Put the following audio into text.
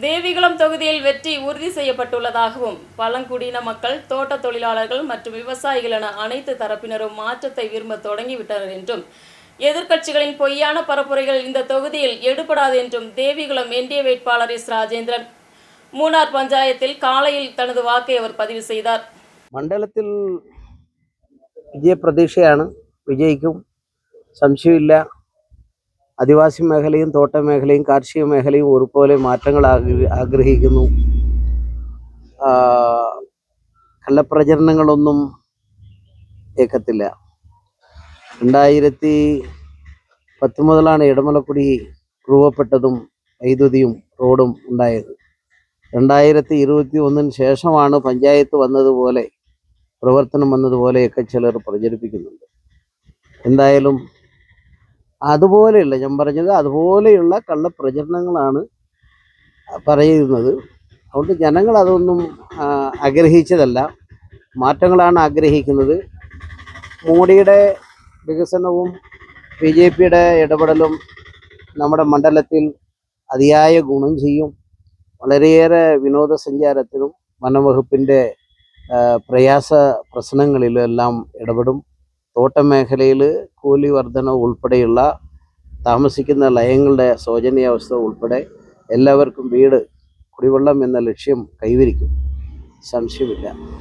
தேவிகுளம் தொகுதியில் வெற்றி உறுதி செய்யப்பட்டுள்ளதாகவும் பழங்குடியின மக்கள், தோட்ட தொழிலாளர்கள் மற்றும் விவசாயிகள் என அனைத்து தரப்பினரும் மாற்றத்தை விரும்ப தொடங்கிவிட்டனர் என்றும், எதிர்க்கட்சிகளின் பொய்யான பரப்புரைகள் இந்த தொகுதியில் எடுபடாது என்றும் தேவிகுளம் என்டிஏ வேட்பாளர் எஸ். ராஜேந்திரன் மூணார் பஞ்சாயத்தில் காலையில் தனது வாக்கை அவர் பதிவு செய்தார். മണ്ഡലത്തിൽ വിജയപ്രതീക്ഷയാണ്. വിജയിക്കും, സംശയമില്ല. ആദിവാസി മേഖലയും തോട്ട മേഖലയും കാർഷിക മേഖലയും ഒരുപോലെ മാറ്റങ്ങൾ ആഗ്രഹിക്കുന്നു. കള്ളപ്രചരണങ്ങളൊന്നും ഏക്കത്തില്ല. 2019 ഇടമലക്കുടി രൂപപ്പെട്ടതും വൈദ്യുതിയും റോഡും ഉണ്ടായത്. 2021 ശേഷമാണ് പഞ്ചായത്ത് വന്നതുപോലെ പ്രവർത്തനം വന്നതുപോലെയൊക്കെ ചിലർ പ്രചരിപ്പിക്കുന്നുണ്ട്. എന്തായാലും അതുപോലെയുള്ള, ഞാൻ പറഞ്ഞത് അതുപോലെയുള്ള കള്ളപ്രചരണങ്ങളാണ് പറയുന്നത്. അതുകൊണ്ട് ജനങ്ങൾ അതൊന്നും ആഗ്രഹിച്ചതല്ല, മാറ്റങ്ങളാണ് ആഗ്രഹിക്കുന്നത്. മോഡിയുടെ വികസനവും BJPയുടെ ഇടപെടലും നമ്മുടെ മണ്ഡലത്തിൽ അതിയായ ഗുണം ചെയ്യും. വളരെയേറെ വിനോദസഞ്ചാരത്തിനും വനംവകുപ്പിൻ്റെ പ്രശ്നങ്ങളിലും എല്ലാം ഇടപെടും. തോട്ടമേഖലയിൽ കൂലി വർധന ഉൾപ്പെടെയുള്ള താമസിക്കുന്ന ലയങ്ങളുടെ ശോചനീയാവസ്ഥ ഉൾപ്പെടെ എല്ലാവർക്കും വീട്, കുടിവെള്ളം എന്ന ലക്ഷ്യം കൈവരിക്കും, സംശയമില്ല.